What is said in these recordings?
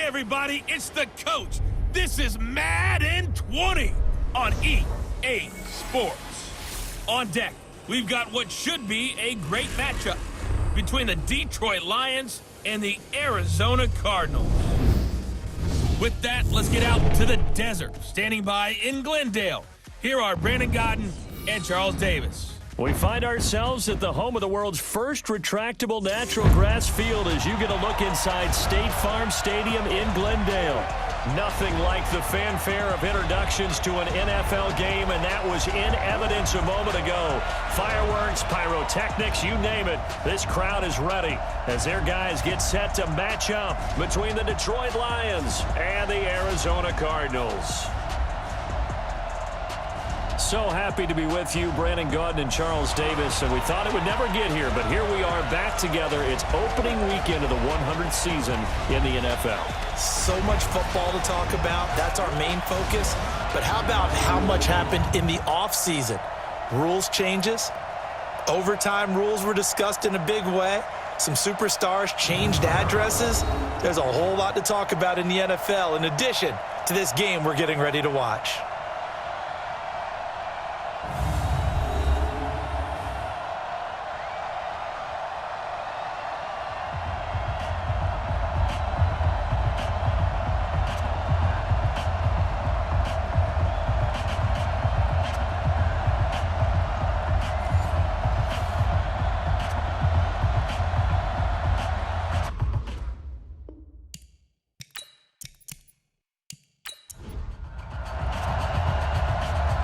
Hey everybody, it's the coach. This is Madden 20 on EA Sports. On deck, we've got what should be a great matchup between the Detroit Lions and the Arizona Cardinals. With that, let's get out to the desert. Standing by in Glendale, here are Brandon Godden and Charles Davis. We find ourselves at the home of the world's first retractable natural grass field as you get a look inside State Farm Stadium in Glendale. Nothing like the fanfare of introductions to an NFL game, and that was in evidence a moment ago. Fireworks, pyrotechnics, you name it. This crowd is ready as their guys get set to match up between the Detroit Lions and the Arizona Cardinals. So happy to be with you, Brandon Godden and Charles Davis, and we thought it would never get here, but here we are back together. It's opening weekend of the 100th season in the NFL. So much football to talk about. That's our main focus. But how about how much happened in the offseason? Rules changes. Overtime rules were discussed in a big way. Some superstars changed addresses. There's a whole lot to talk about in the NFL in addition to this game we're getting ready to watch.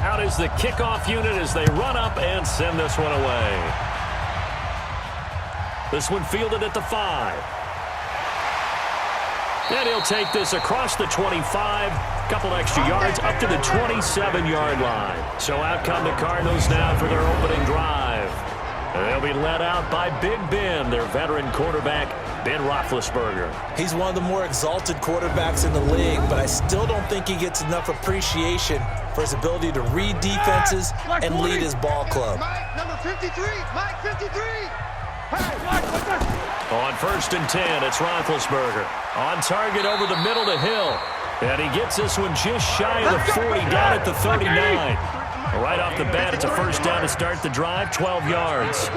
Out is the kickoff unit as they run up and send this one away. This one fielded at the 5. And he'll take this across the 25. Couple extra yards up to the 27-yard line. So out come the Cardinals now for their opening drive. And they'll be led out by Big Ben, their veteran quarterback, Ben Roethlisberger. He's one of the more exalted quarterbacks in the league, but I still don't think he gets enough appreciation for his ability to read defenses and lead his ball club. Mike, number 53, Mike 53. On 1st and 10, it's Roethlisberger. On target over the middle to Hill. And he gets this one just shy of the 40, down at the 39. Right off the bat, it's a first down to start the drive, 12 yards.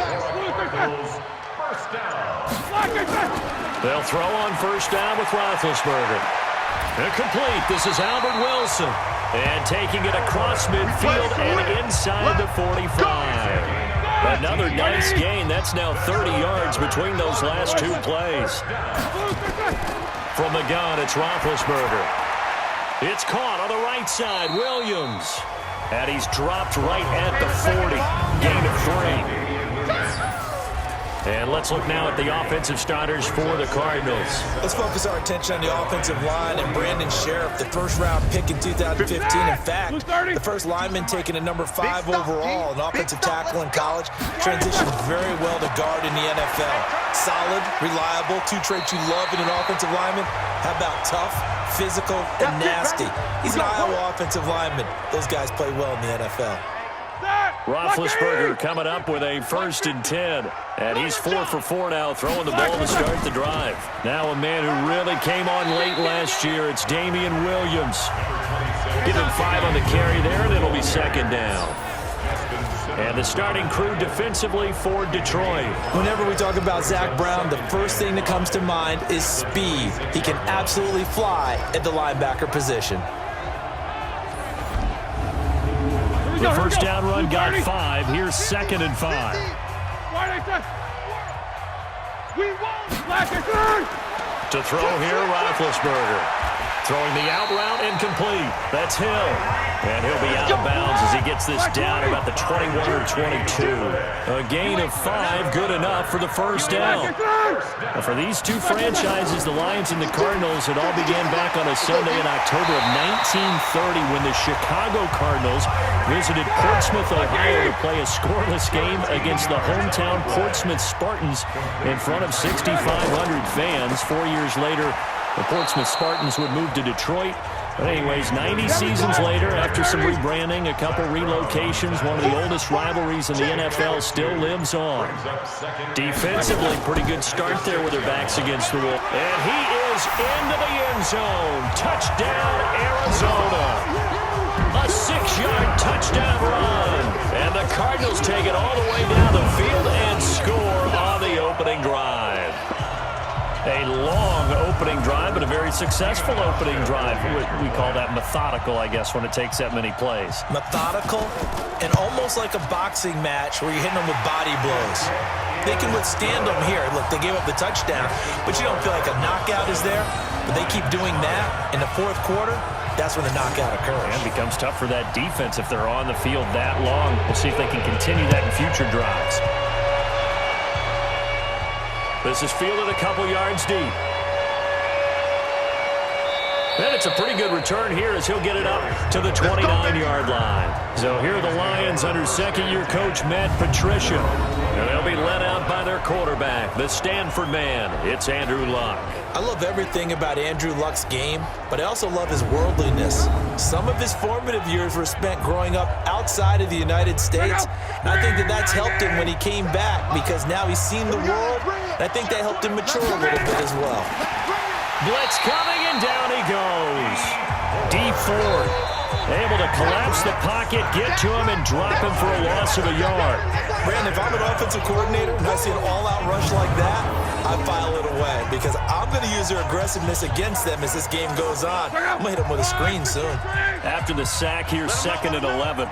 They'll throw on first down with Roethlisberger. Incomplete. This is Albert Wilson. And taking it across midfield and inside the 45. Another nice gain. That's now 30 yards between those last two plays. From the gun, it's Roethlisberger. It's caught on the right side. Williams. And he's dropped right at the 40. Gain of 3. And let's look now at the offensive starters for the Cardinals. Let's focus our attention on the offensive line and Brandon Sheriff, the first-round pick in 2015. In fact, the first lineman taken at number 5 overall, an offensive tackle in college, transitioned very well to guard in the NFL. Solid, reliable, two traits you love in an offensive lineman. How about tough, physical, and nasty? He's an Iowa offensive lineman. Those guys play well in the NFL. Roethlisberger coming up with a 1st and 10. And he's 4 for 4 now, throwing the ball to start the drive. Now a man who really came on late last year, it's Damian Williams. Give him 5 on the carry there, and it'll be 2nd down. And the starting crew defensively for Detroit. Whenever we talk about Zach Brown, the first thing that comes to mind is speed. He can absolutely fly at the linebacker position. The first down run got 5. Here's 2nd and 5. To throw here, Roethlisberger. Throwing the out route incomplete. That's Hill. And he'll be out of bounds as he gets this down about the 21 or 22. A gain of 5, good enough for the first down. Now for these two franchises, the Lions and the Cardinals, it all began back on a Sunday in October of 1930 when the Chicago Cardinals visited Portsmouth, Ohio to play a scoreless game against the hometown Portsmouth Spartans in front of 6,500 fans. 4 years later, the Portsmouth Spartans would move to Detroit. But anyways, 90 seasons later, after some rebranding, a couple relocations, one of the oldest rivalries in the NFL still lives on. Defensively, pretty good start there with their backs against the wall. And he is goes into the end zone. Touchdown, Arizona. A 6-yard touchdown run. And the Cardinals take it all the way down the field and score on the opening drive. A long opening drive, but a very successful opening drive. We call that methodical, I guess, when it takes that many plays. Methodical and almost like a boxing match where you're hitting them with body blows. They can withstand them here. Look, they gave up the touchdown, but you don't feel like a knockout is there. But they keep doing that in the fourth quarter. That's when the knockout occurs. And it becomes tough for that defense if they're on the field that long. We'll see if they can continue that in future drives. This is fielded a couple yards deep. And it's a pretty good return here as he'll get it up to the 29-yard line. So here are the Lions under second-year coach Matt Patricia. And they'll be led out by their quarterback, the Stanford man. It's Andrew Luck. I love everything about Andrew Luck's game, but I also love his worldliness. Some of his formative years were spent growing up outside of the United States, and I think that that's helped him when he came back because now he's seen the world, and I think that helped him mature a little bit as well. Blitz coming, and down he goes. Deep forward. Able to collapse the pocket, get to him, and drop him for a loss of a yard. Brandon, if I'm an offensive coordinator and I see an all-out rush like that, I file it away because I'm going to use their aggressiveness against them as this game goes on. I'm going to hit them with a screen soon. After the sack, here's 2nd and 11.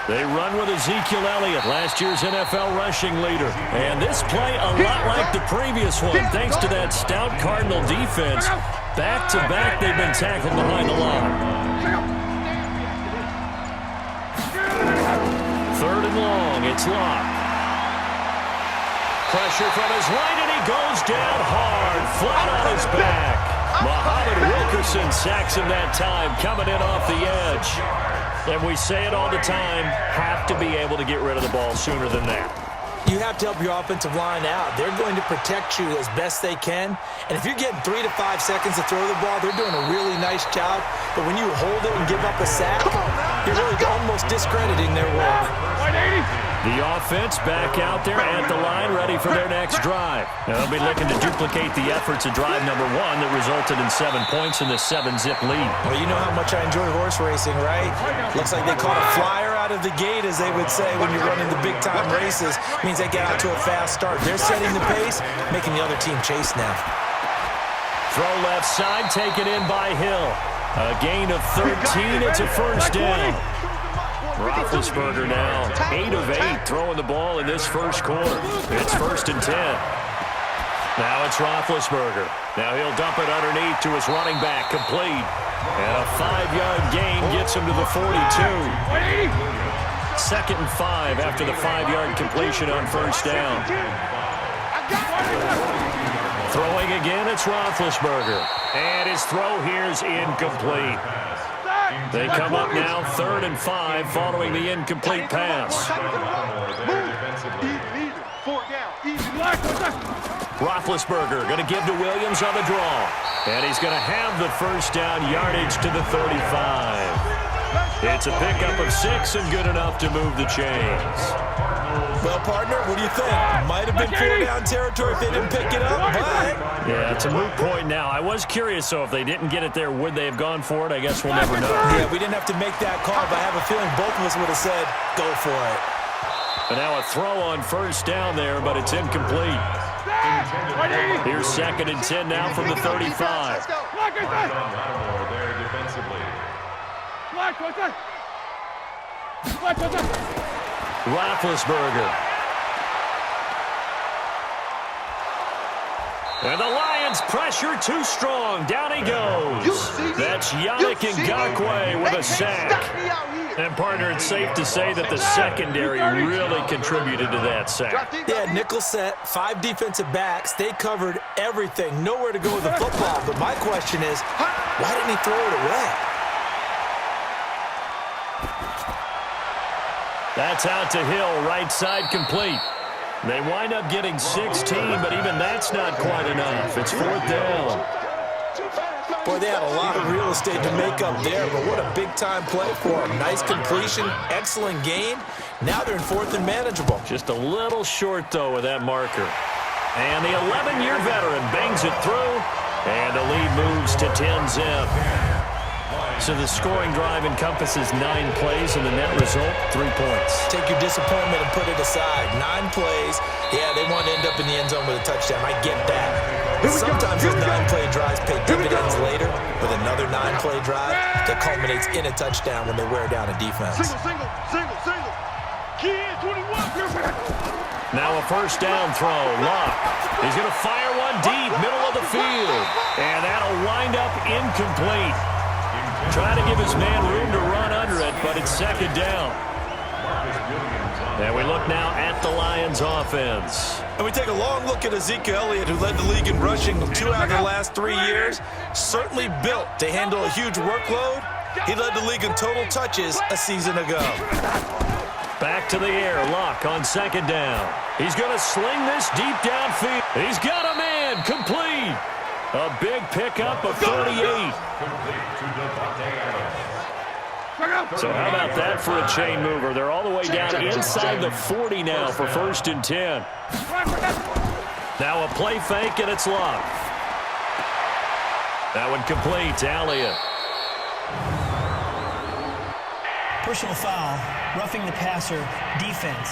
They run with Ezekiel Elliott, last year's NFL rushing leader. And this play a lot like the previous one, thanks to that stout Cardinal defense. Back-to-back, they've been tackled behind the line. 3rd and long, it's Locke. Pressure from his right, and he goes down hard, flat on his back. Muhammad Wilkerson sacks him that time, coming in off the edge. And we say it all the time, have to be able to get rid of the ball sooner than that. You have to help your offensive line out. They're going to protect you as best they can. And if you're getting 3 to 5 seconds to throw the ball, they're doing a really nice job. But when you hold it and give up a sack, you're really almost discrediting their work. The offense back out there at the line, ready for their next drive. Now they'll be looking to duplicate the efforts of drive number 1 that resulted in 7 points in the 7-zip lead. Well, you know how much I enjoy horse racing, right? Looks like they caught a flyer out of the gate, as they would say when you're running the big-time races. Means they get out to a fast start. They're setting the pace, making the other team chase now. Throw left side, taken in by Hill. A gain of 13. It's a first down. Roethlisberger now 8 of 8 throwing the ball in this first quarter. It's 1st and 10. Now it's Roethlisberger. Now he'll dump it underneath to his running back, complete. And a 5-yard gain gets him to the 42. 2nd and 5 after the 5-yard completion on first down. Throwing again, it's Roethlisberger. And his throw here's incomplete. They come up now 3rd and 5 following the incomplete pass. Roethlisberger going to give to Williams on the draw. And he's going to have the first down, yardage to the 35. It's a pickup of 6 and good enough to move the chains. Well, partner, what do you think? Might have been 4-down territory if they didn't pick it up, but... Yeah, it's a moot point now. I was curious, so if they didn't get it there, would they have gone for it? I guess we'll never know. Yeah, we didn't have to make that call, but I have a feeling both of us would have said, go for it. And now a throw on first down there, but it's incomplete. Here's 2nd and 10 now from the 35. Roethlisberger. And the Lions pressure too strong. Down he goes. That's Yannick Ngakoue with a sack. And, partner, it's safe to say that the secondary really contributed to that sack. Yeah, nickel set, 5 defensive backs. They covered everything. Nowhere to go with the football. But my question is, why didn't he throw it away? That's out to Hill, right side complete. They wind up getting 16, but even that's not quite enough. It's 4th down. Boy, they had a lot of real estate to make up there, but what a big-time play for them. Nice completion, excellent gain. Now they're in 4th and manageable. Just a little short, though, with that marker. And the 11-year veteran bangs it through, and the lead moves to 10-zip. So the scoring drive encompasses 9 plays, and the net result, 3 points. Take your disappointment and put it aside. 9 plays. Yeah, they want to end up in the end zone with a touchdown. I get that. But sometimes those 9-play drives pay dividends later with another 9-play drive that culminates in a touchdown when they wear down a defense. Single. Key in 21. Now a first down throw. Luck. He's going to fire one deep, middle of the field. And that'll wind up incomplete. Trying to give his man room to run under it, but it's second down. And we look now at the Lions offense. And we take a long look at Ezekiel Elliott, who led the league in rushing 2 out of the last 3 years. Certainly built to handle a huge workload. He led the league in total touches a season ago. Back to the air. Luck on second down. He's going to sling this deep downfield. He's got a man. Complete. A big pickup of 38. So how about that for a chain mover? They're all the way down inside the 40 now for 1st and 10. Now a play fake, and it's Luck. That one complete to Elliott. Personal foul, roughing the passer, defense.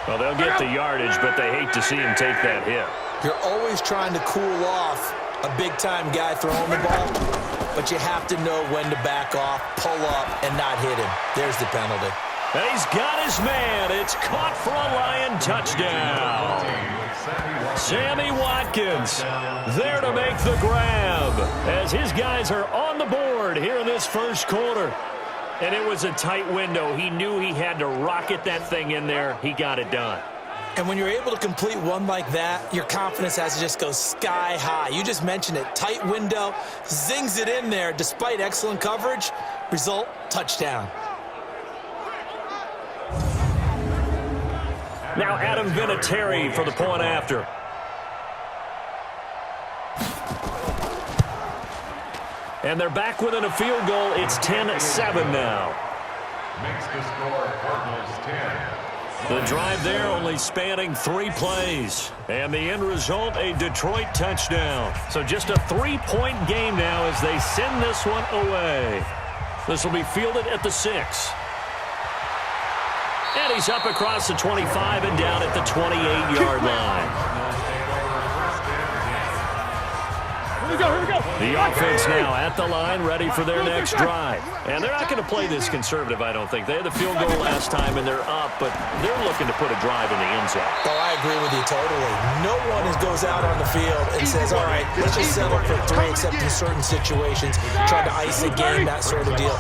Well, they'll get the yardage, but they hate to see him take that hit. You're always trying to cool off a big-time guy throwing the ball, but you have to know when to back off, pull up, and not hit him. There's the penalty. And he's got his man. It's caught for a Lion touchdown. Sammy Watkins there to make the grab as his guys are on the board here in this first quarter. And it was a tight window. He knew he had to rocket that thing in there. He got it done. And when you're able to complete one like that, your confidence has to just go sky high. You just mentioned it. Tight window, zings it in there despite excellent coverage. Result, touchdown. Now Adam Vinatieri for the point after. And they're back within a field goal. It's 10-7 now. Makes the score Cardinals 10. The drive there only spanning 3 plays. And the end result, a Detroit touchdown. So just a 3-point game now as they send this one away. This will be fielded at the 6. And he's up across the 25 and down at the 28-yard line. Here we go. The offense now at the line, ready for their next drive. And they're not going to play this conservative, I don't think. They had the field goal last time, and they're up, but they're looking to put a drive in the end zone. Oh, I agree with you totally. No one goes out on the field and says, all right, let's just settle for 3, except in certain situations, try to ice a game, that sort of deal.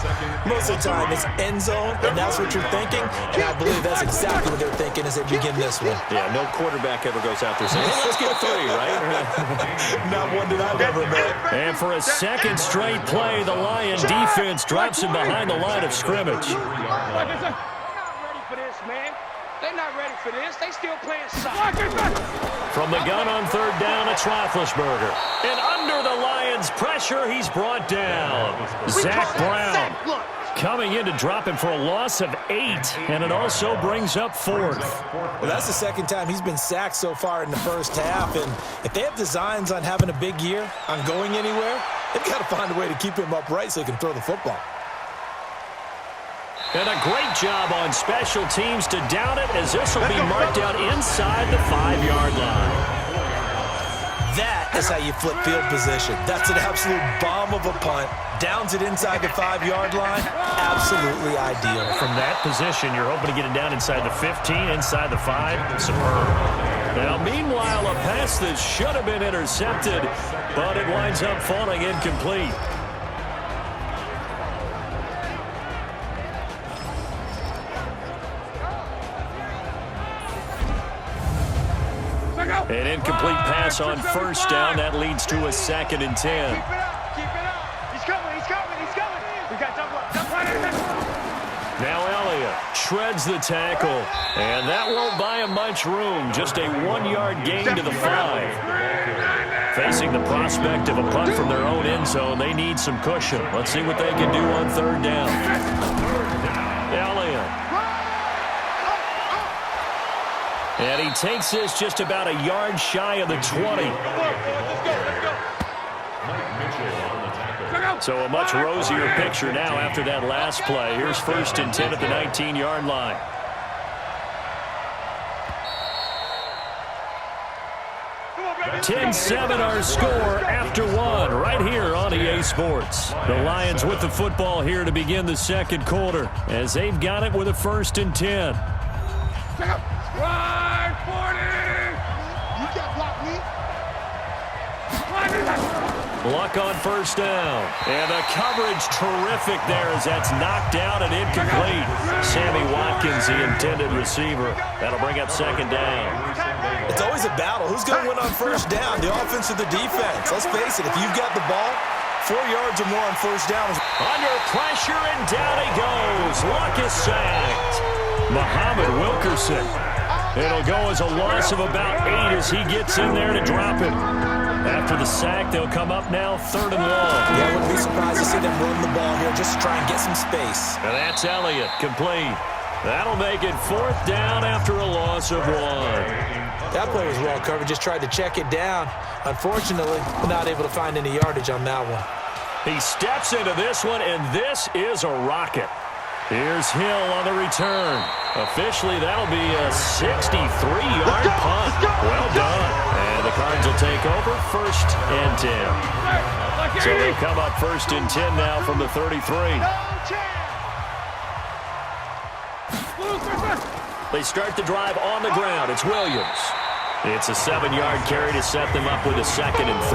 Most of the time, it's end zone, and that's what you're thinking, and I believe that's exactly what they're thinking as they begin this one. Yeah, no quarterback ever goes out there saying, hey, let's get 3, right? Not one that I've ever met. And for a second straight play, the Lion defense drops him behind the line of scrimmage. They're not ready for this, man. They're not ready for this. They still playing soccer. From the gun on 3rd down, it's Roethlisberger. And under the Lions' pressure, he's brought down. Zach Brown coming in to drop him for a loss of 8, and it also brings up 4th. Well, that's the second time he's been sacked so far in the first half, and if they have designs on having a big year, on going anywhere, they've got to find a way to keep him upright so he can throw the football. And a great job on special teams to down it, as this will be marked out inside the 5-yard line. That is how you flip field position. That's an absolute bomb of a punt. Downs it inside the 5-yard line. Absolutely ideal. From that position, you're hoping to get it down inside the 15, inside the 5. Superb. Now, meanwhile, a pass that should have been intercepted, but it winds up falling incomplete. An incomplete pass on 1st down. That leads to a 2nd and 10. Keep it up. He's coming. We got double up. Now Elliott shreds the tackle, and that won't buy him much room. Just a 1-yard gain to the 5. Facing the prospect of a punt from their own end zone, they need some cushion. Let's see what they can do on 3rd down. Elliott And he takes this just about a yard shy of the 20. So a much rosier picture now after that last play. Here's 1st and 10 at the 19-yard line. (10-7) our score after one right here on EA Sports. The Lions with the football here to begin the second quarter as they've got it with a 1st and 10. Right, 40! You can't block me. Luck on 1st down. And the coverage terrific there as that's knocked down and incomplete. Sammy Watkins, the intended receiver. That'll bring up 2nd down. It's always a battle. Who's going to win on 1st down, the offense or the defense? Let's face it, if you've got the ball, 4 yards or more on 1st down. Under pressure, and down he goes. Luck is sacked. Muhammad Wilkerson. It'll go as a loss of about 8 as he gets in there to drop it. After the sack, they'll come up now 3rd and long. Yeah, I wouldn't be surprised to see them run the ball here just to try and get some space. And that's Elliott, complete. That'll make it 4th down after a loss of 1. That play was well covered, just tried to check it down. Unfortunately, not able to find any yardage on that one. He steps into this one, and this is a rocket. Here's Hill on the return. Officially, that'll be a 63-yard punt. Well done. And the Cards will take over 1st and 10. So they'll come up 1st and 10 now from the 33. They start the drive on the ground. It's Williams. It's a 7-yard carry to set them up with a 2nd and 3.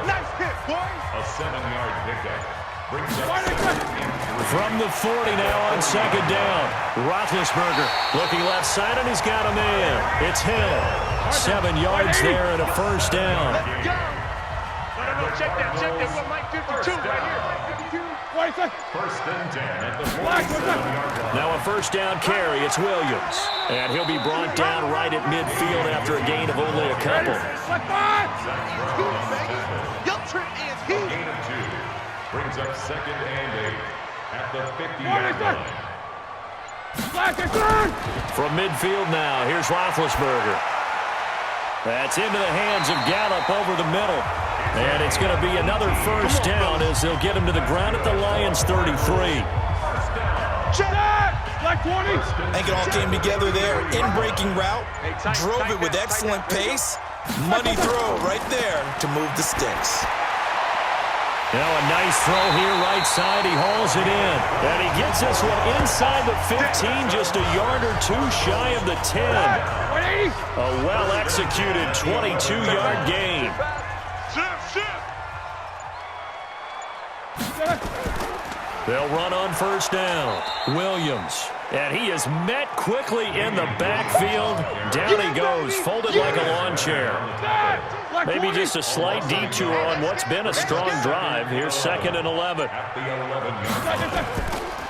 Nice hit, boy. A 7-yard pickup. From the 40 now on 2nd down. Roethlisberger looking left side, and he's got a man. It's Hill. 7 yards there and a 1st down. No, check that. What Mike 52 right here. 1st and 10 at the 47-yard line. Now a 1st down carry. It's Williams. And he'll be brought down right at midfield after a gain of only a couple. Gain of 2. Brings up 2nd and 8 at the 50-yard line. From midfield now, here's Roethlisberger. That's into the hands of Gallup over the middle. And it's going to be another 1st down as they'll get him to the ground at the Lions' 33. I think it all came together there. In-breaking route, drove it with excellent pace. Money throw right there to move the sticks. Now a nice throw here right side. He hauls it in. And he gets this one inside the 15, just a yard or 2 shy of the 10. A well-executed 22-yard gain. They'll run on 1st down. Williams. And he is met quickly in the backfield. Down he goes, folded like a lawn chair. Maybe just a slight detour on what's been a strong drive. Here's 2nd and 11.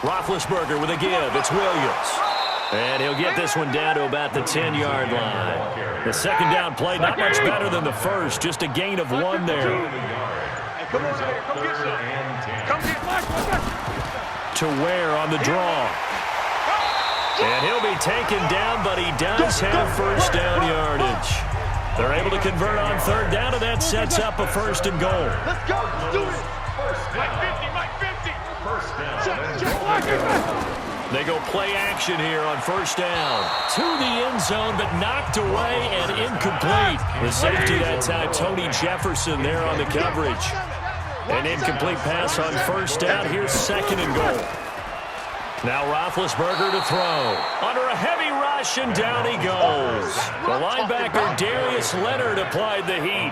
Roethlisberger with a give. It's Williams. And he'll get this one down to about the 10-yard line. The 2nd down play, not much better than the 1st. Just a gain of 1 there. Come on, come get some. Come get To Ware on the draw. And he'll be taken down, but he does have 1st down yardage. They're able to convert on 3rd down, and that sets up a 1st and goal. Let's go. Let's do it. Mike 50. 1st down. They go play action here on 1st down. To the end zone, but knocked away and incomplete. The safety that time, Tony Jefferson there on the coverage. An incomplete pass on 1st down. Here's 2nd and goal. Now Roethlisberger to throw. Under a heavy rush, and down he goes. The linebacker, Darius Leonard, applied the heat.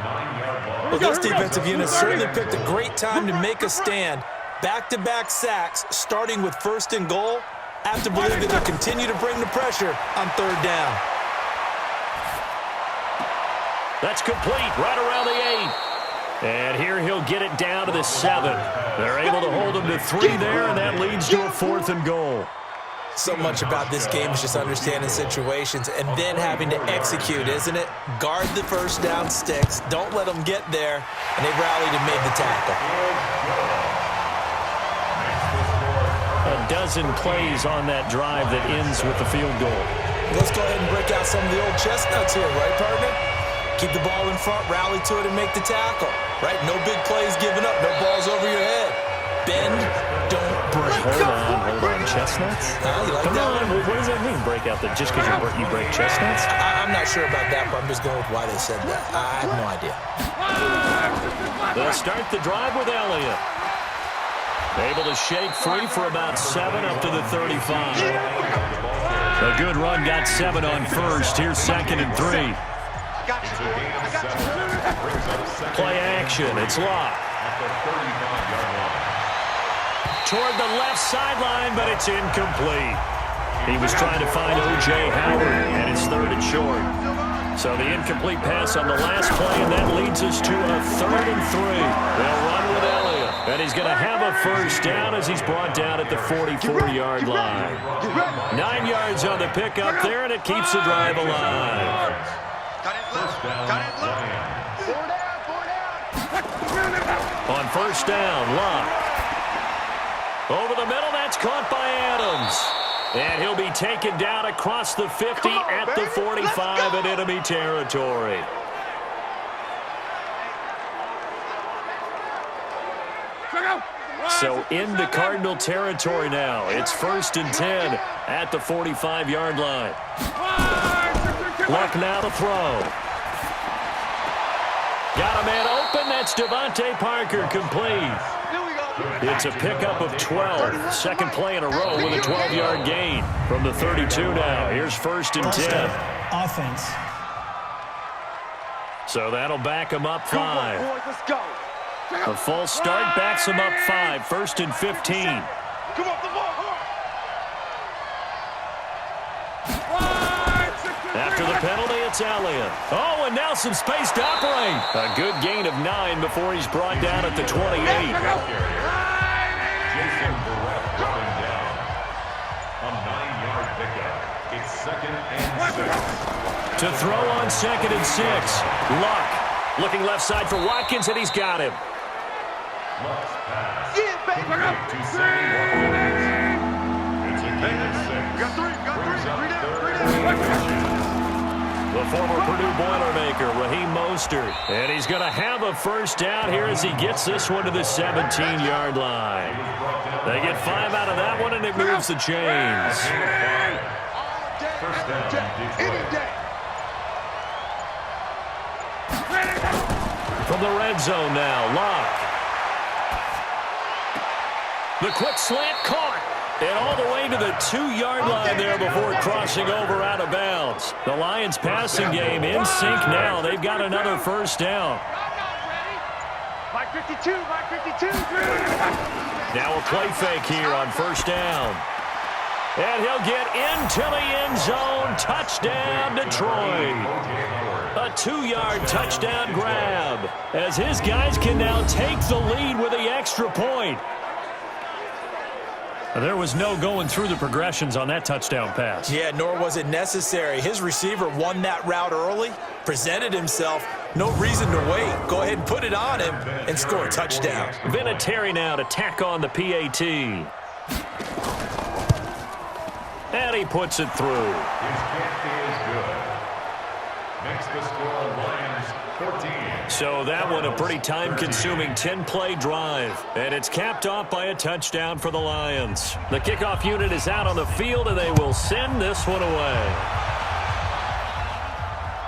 Well, this defensive unit certainly picked a great time to make a stand. Back-to-back sacks, starting with 1st and goal. I have to believe that they'll continue to bring the pressure on 3rd down. That's complete, right around the 8. And here he'll get it down to the 7. They're able to hold him to 3 there, and that leads to a 4th and goal. So much about this game is just understanding situations and then having to execute, isn't it? Guard the 1st down sticks. Don't let them get there. And they rallied and made the tackle. A dozen plays on that drive that ends with the field goal. Let's go ahead and break out some of the old chestnuts here, right, partner? Keep the ball in front, rally to it, and make the tackle, right? No big plays given up, no balls over your head. Bend, don't break. Hold on. Chestnuts? You like Come that on, one? what does that mean, break out the, just because you break chestnuts? I'm not sure about that, but I'm just going with why they said that. I have no idea. They'll start the drive with Elliott. Able to shake free for about 7 up to the 35. A good run got 7 on first. Here's 2nd and 3. Play action. It's locked. Toward the left sideline, but it's incomplete. He was trying to find O.J. Howard, and it's 3rd and short. So the incomplete pass on the last play, and that leads us to a 3rd and 3. They'll run with Elliott, and he's going to have a first down as he's brought down at the 44-yard line. 9 yards on the pickup there, and it keeps the drive alive. On first down, Locke. Over the middle, that's caught by Adams. And he'll be taken down across the 50 at the 45 in enemy territory. So into Cardinal territory now. It's 1st and 10 at the 45-yard line. Luck now to throw. Got a man open. That's Devontae Parker, complete. It's a pickup of 12. Second play in a row with a 12-yard gain from the 32 now. Here's 1st and 10. Offense. So that'll back him up 5. Let's go. A false start backs him up 5. 1st and 15. Come on, the ball. After the penalty, it's Elliott. Oh, and now some space to operate. A good gain of 9 before he's brought down at the 28. Jason Barrett going down. A 9-yard pickup. It's 2nd and 6. To throw on 2nd and 6. Luck looking left side for Watkins, and he's got him. Luck's pass. Yeah, baby. 271 yards. It's a gain of 6. Got 3. Brings up 3 down. The former Purdue Boilermaker, Raheem Mostert. And he's going to have a first down here as he gets this one to the 17-yard line. They get 5 out of that one, and it moves the chains. First down, Detroit. From the red zone now, Locke. The quick slant caught. And all the way to the 2-yard line there before crossing over out of bounds. The Lions passing game in sync now. They've got another first down. Mike 52. Now a play fake here on first down. And he'll get into the end zone. Touchdown, Detroit. A 2-yard touchdown grab as his guys can now take the lead with the extra point. There was no going through the progressions on that touchdown pass. Yeah, nor was it necessary. His receiver won that route early, presented himself. No reason to wait. Go ahead and put it on him and score a touchdown. Vinatieri now to tack on the PAT. And he puts it through. His kick is good. Makes the score Lions 14. So that one a pretty time-consuming 10-play drive. And it's capped off by a touchdown for the Lions. The kickoff unit is out on the field, and they will send this one away.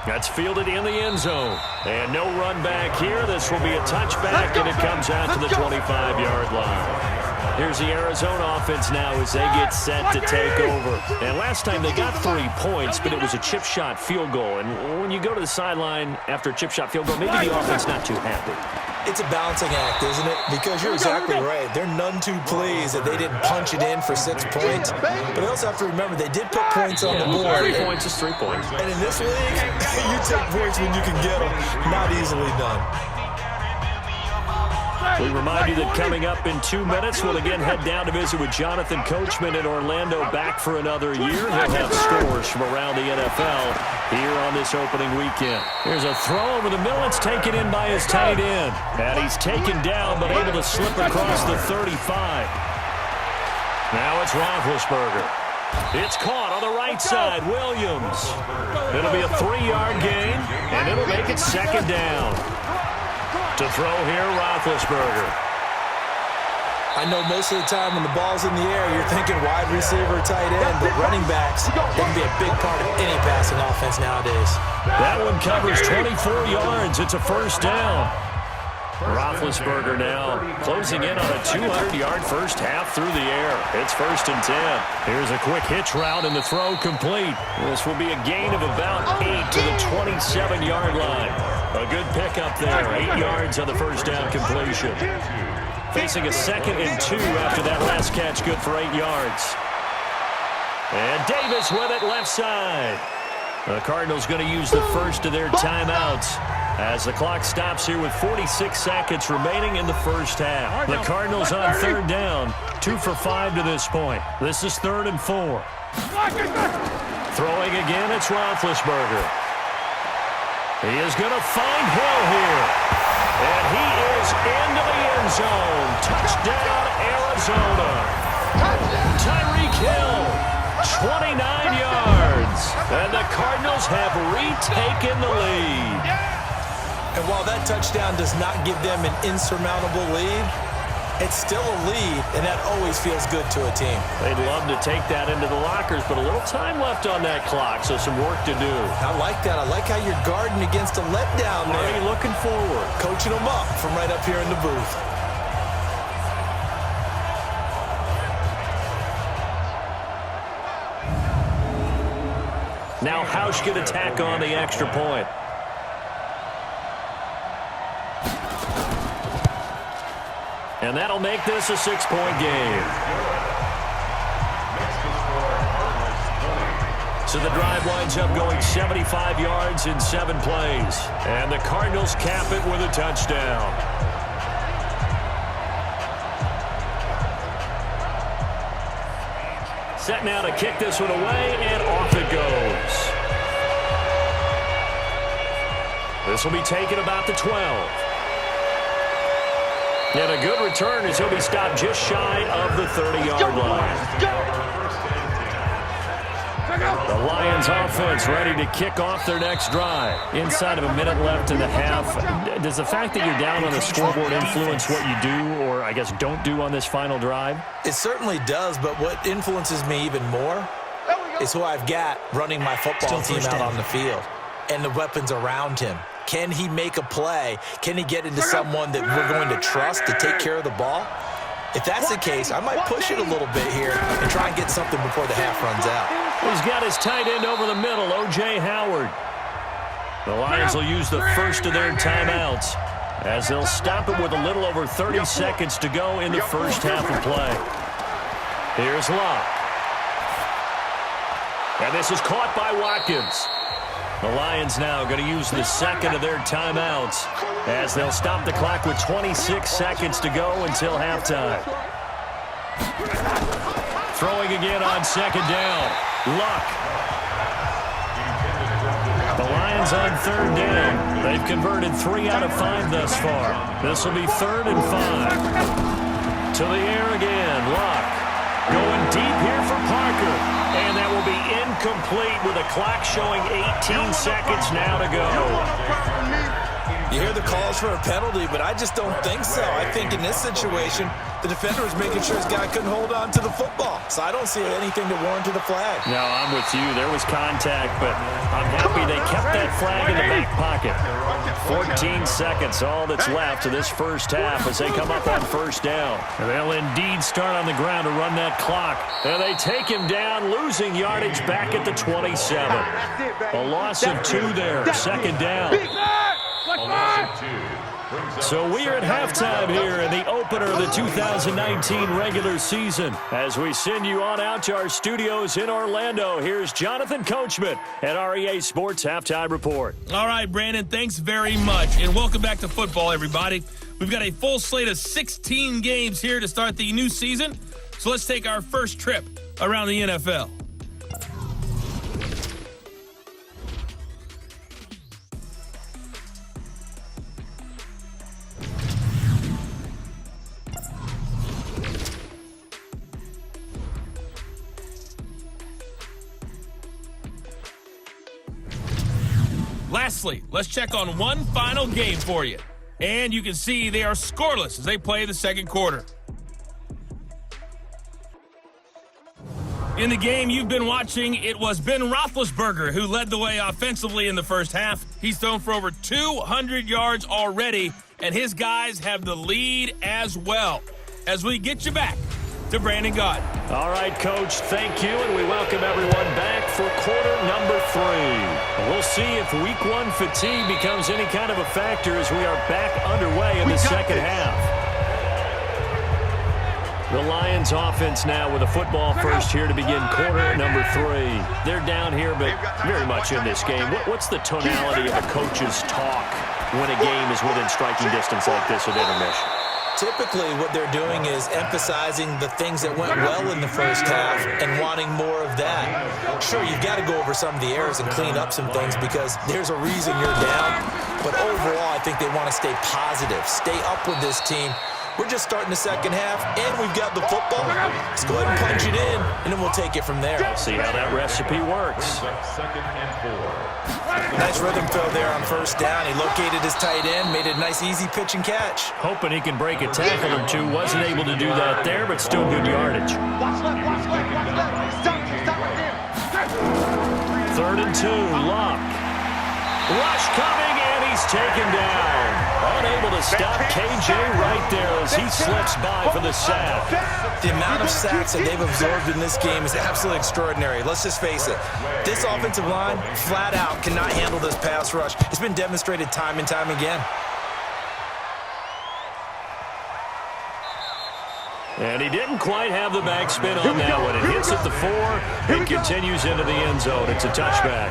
That's fielded in the end zone. And no run back here. This will be a touchback, and it comes out to the 25-yard line. Here's the Arizona offense now as they get set to take over. And last time they got 3 points, but it was a chip shot field goal. And when you go to the sideline after a chip shot field goal, maybe the offense not too happy. It's a balancing act, isn't it? Because you're exactly right. They're none too pleased that they didn't punch it in for 6 points. But they also have to remember they did put points on the board. 3 points is 3 points. And in this league, you take points when you can get them. Not easily done. We remind you that coming up in 2 minutes, we'll again head down to visit with Jonathan Coachman in Orlando, back for another year. He'll have scores from around the NFL here on this opening weekend. Here's a throw over the middle. It's taken in by his tight end. And he's taken down, but able to slip across the 35. Now it's Roethlisberger. It's caught on the right side. Williams. It'll be a 3-yard gain, and it'll make it second down. To throw here, Roethlisberger. I know most of the time when the ball's in the air, you're thinking wide receiver, tight end, but running backs can be a big part of any passing offense nowadays. That one covers 24 yards. It's a first down. Roethlisberger now closing in on a 200-yard first half through the air. It's 1st and 10. Here's a quick hitch route, and the throw complete. This will be a gain of about 8 to the 27-yard line. A good pickup there, 8 yards on the first down completion. Facing a 2nd and 2 after that last catch, good for 8 yards. And Davis with it left side. The Cardinals going to use the first of their timeouts as the clock stops here with 46 seconds remaining in the first half. The Cardinals on 3rd down, 2 for 5 to this point. This is 3rd and 4. Throwing again, it's Roethlisberger. He is going to find Hill here. And he is into the end zone. Touchdown, Arizona. Tyreek Hill, 29 yards. And the Cardinals have retaken the lead. And while that touchdown does not give them an insurmountable lead, it's still a lead, and that always feels good to a team. They'd love to take that into the lockers, but a little time left on that clock, so some work to do. I like that. I like how you're guarding against a letdown there. Already looking forward. Coaching them up from right up here in the booth. Now Hausch can attack on the extra point. And that'll make this a 6-point game. So the drive winds up going 75 yards in 7 plays. And the Cardinals cap it with a touchdown. Set now to kick this one away, and off it goes. This will be taken about the 12. And a good return as he'll be stopped just shy of the 30-yard line. The Lions offense ready to kick off their next drive. Inside of a minute left in the half. Does the fact that you're down on the scoreboard influence what you do, or I guess don't do on this final drive? It certainly does, but what influences me even more is who I've got running my football team out on the field and the weapons around him. Can he make a play? Can he get into someone that we're going to trust to take care of the ball? If that's the case, I might push it a little bit here and try and get something before the half runs out. He's got his tight end over the middle, O.J. Howard. The Lions will use the first of their timeouts as they'll stop it with a little over 30 seconds to go in the first half of play. Here's Locke. And this is caught by Watkins. The Lions now going to use the second of their timeouts as they'll stop the clock with 26 seconds to go until halftime. Throwing again on second down. Luck. The Lions on 3rd down. They've converted 3 out of 5 thus far. This will be 3rd and 5. To the air again. Luck. Going deep here for Parker. And that will be incomplete with a clock showing 18 seconds now to go. You hear the calls for a penalty, but I just don't think so. I think in this situation, the defender was making sure his guy couldn't hold on to the football. So I don't see anything to warrant the flag. No, I'm with you. There was contact, but I'm happy they kept that flag in the back pocket. 14 seconds, all that's left of this first half as they come up on first down. And they'll indeed start on the ground to run that clock. And they take him down, losing yardage back at the 27. A loss of 2 there, second down. So we are at halftime here in the opener of the 2019 regular season. As we send you on out to our studios in Orlando, here's Jonathan Coachman at REA Sports Halftime Report. All right, Brandon, thanks very much. And welcome back to football, everybody. We've got a full slate of 16 games here to start the new season. So let's take our first trip around the NFL. lastly, let's check on one final game for you. And you can see they are scoreless as they play the second quarter. In the game you've been watching, it was Ben Roethlisberger who led the way offensively in the first half. He's thrown for over 200 yards already, and his guys have the lead as well. As we get you back to Brandon Gaudin. All right, Coach, thank you, and we welcome everyone back for quarter number 3. We'll see if Week 1 fatigue becomes any kind of a factor as we are back underway in the second half. The Lions offense now with a football first here to begin quarter number 3. They're down here, but very much in this game. What's the tonality of a coach's talk when a game is within striking distance like this at intermission? Typically, what they're doing is emphasizing the things that went well in the first half and wanting more of that. Sure, you've got to go over some of the errors and clean up some things because there's a reason you're down. But overall, I think they want to stay positive, stay up with this team. We're just starting the second half, and we've got the football. Let's go ahead and punch it in, and then we'll take it from there. See how that recipe works. Second and 4. Nice rhythm throw there on first down. He located his tight end, made a nice easy pitch and catch. Hoping he can break a tackle or two. Wasn't able to do that there, but still good yardage. Watch left, watch left, watch left. Stop right there. 3rd and 2, Luck. Rush coming, and he's taken down. Unable to stop KJ right there as he slips by for the sack. The amount of sacks that they've absorbed in this game is absolutely extraordinary. Let's just face it. This offensive line, flat out, cannot handle this pass rush. It's been demonstrated time and time again. And he didn't quite have the backspin on that one. It hits at the 4 and continues into the end zone. It's a touchback.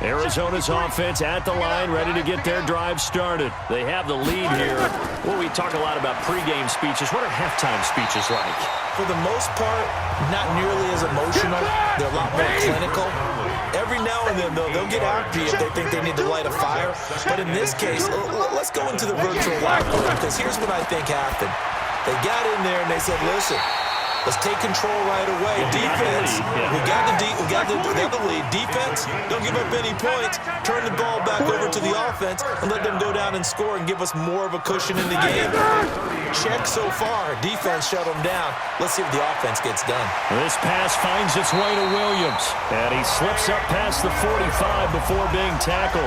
Arizona's offense at the line, ready to get their drive started. They have the lead here. Well, we talk a lot about pregame speeches. What are halftime speeches like? For the most part, not nearly as emotional. They're a lot more clinical. Every now and then, though, they'll get after you if they think they need to light a fire. But in this case, let's go into the virtual locker room, because here's what I think happened. They got in there and they said, listen, let's take control right away. Defense, we got the lead. Defense, don't give up any points. Turn the ball back over to the offense and let them go down and score and give us more of a cushion in the game. Check so far. Defense shut them down. Let's see if the offense gets done. This pass finds its way to Williams, and he slips up past the 45 before being tackled.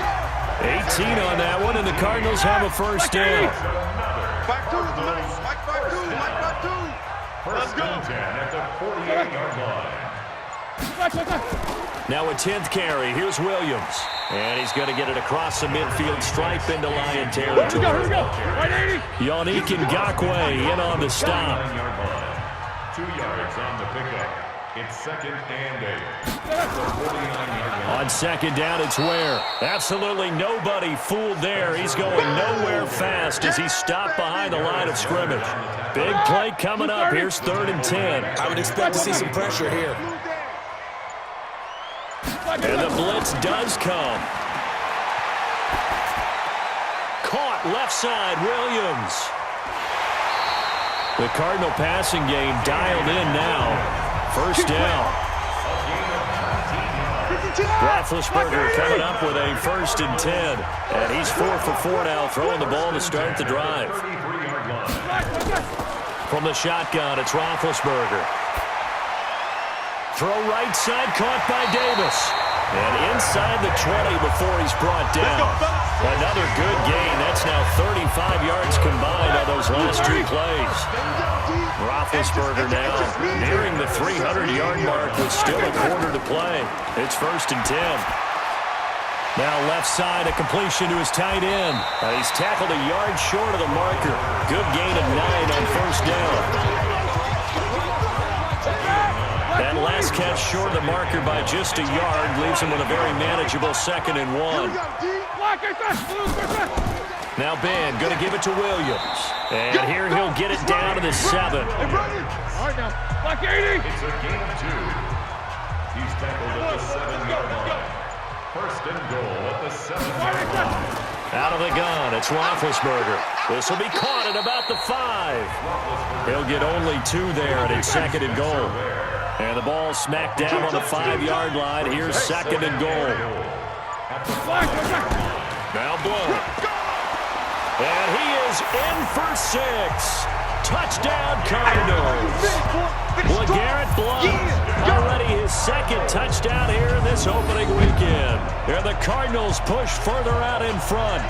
18 on that one, and the Cardinals have a first down. Back to Mike, back to. First and 10 at the 48-yard line. Now a 10th carry. Here's Williams. And he's going to get it across the midfield stripe into Lion territory. Here we go. Right 80. Yannick Ngakoue in on the stop. 2 yards on the pickup. It's 2nd and 8. On second down, it's Ware. Absolutely nobody fooled there. He's going nowhere fast as he's stopped behind the line of scrimmage. Big play coming up. Here's 3rd and 10. I would expect to see some pressure here. And the blitz does come. Caught left side, Williams. The Cardinal passing game dialed in now. First down. Roethlisberger coming up with a 1st and 10. And he's 4 for 4 now, throwing the ball to start the drive. From the shotgun, it's Roethlisberger. Throw right side, caught by Davis. And inside the 20 before he's brought down. Another good gain. That's now 35 yards combined on those last 2 plays. Roethlisberger now nearing the 300-yard mark with still a quarter to play. It's 1st and 10. Now left side, a completion to his tight end. He's tackled a yard short of the marker. Good gain of 9 on first down. That last catch short of the marker by just a yard leaves him with a very manageable 2nd and 1. Now Ben going to give it to Williams. And here he'll get it down to the 7. All right now, Black 80. It's a gain of 2. He's tackled at the 7-yard line. 1st and goal at the 7-yard line. Out of the gun, it's Roethlisberger. This will be caught at about the 5. He'll get only 2 there, and it's 2nd and goal. And the ball smacked down on the 5-yard line. Here's 2nd and goal. Now Blunt. And he is in for 6. Touchdown, Cardinals. LeGarrette Blunt, already his second touchdown here in this opening weekend. And the Cardinals push further out in front.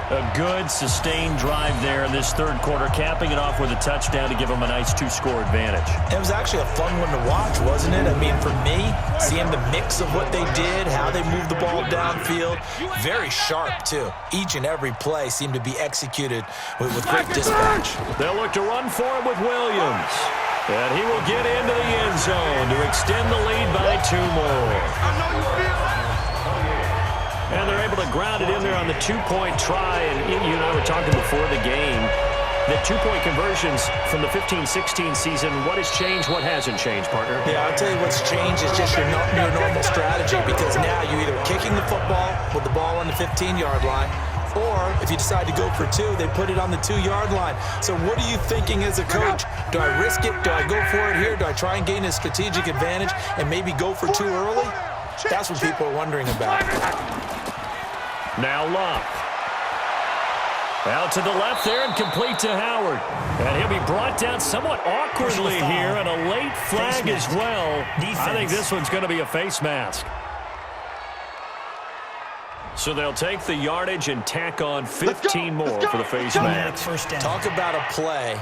A good, sustained drive there in this third quarter, capping it off with a touchdown to give them a nice 2-score advantage. It was actually a fun one to watch, wasn't it? I mean, for me, seeing the mix of what they did, how they moved the ball downfield, very sharp, too. Each and every play seemed to be executed with great dispatch. They'll look to run for it with Williams. And he will get into the end zone to extend the lead by 2 more. And they're able to ground it in there on the 2-point try. And you and I were talking before the game. The 2-point conversions from the 15-16 season, what has changed, what hasn't changed, partner? Yeah, I'll tell you what's changed is just your normal strategy, because now you're either kicking the football with the ball on the 15-yard line, or if you decide to go for 2, they put it on the 2-yard line. So what are you thinking as a coach? Do I risk it? Do I go for it here? Do I try and gain a strategic advantage and maybe go for 2 early? That's what people are wondering about. Now Love. Out to the left there and complete to Howard. And he'll be brought down somewhat awkwardly here, and a late flag as well. I think this one's going to be a face mask. So they'll take the yardage and tack on 15 more for the face mask. First down. Talk about a play